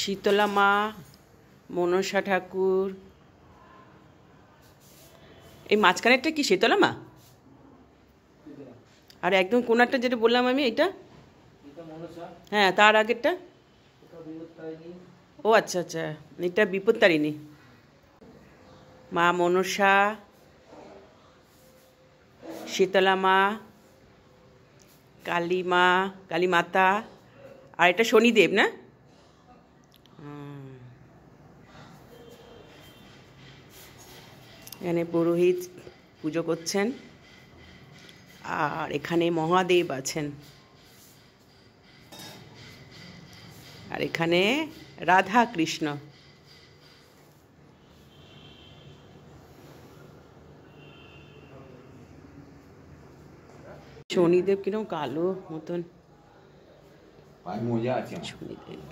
শীতলা মা, মনসা ঠাকুর। এই মাঝখানেরটা কি শীতলা মা? আর একদম কোনারটা যেটা বললাম আমি, এটা হ্যাঁ, তার আগেরটা ও আচ্ছা আচ্ছা, এটা বিপত্তারিণী। মা মনসা, শীতলা মা, কালী মা, কালী মাতা, আর এটা শনিদেব না? এখানে পুরোহিত পুজো করছেন, আর এখানে মহাদেব আছেন, আর এখানে রাধা কৃষ্ণ। শনিদেব কিরকম কালো মতন, শনিদেব।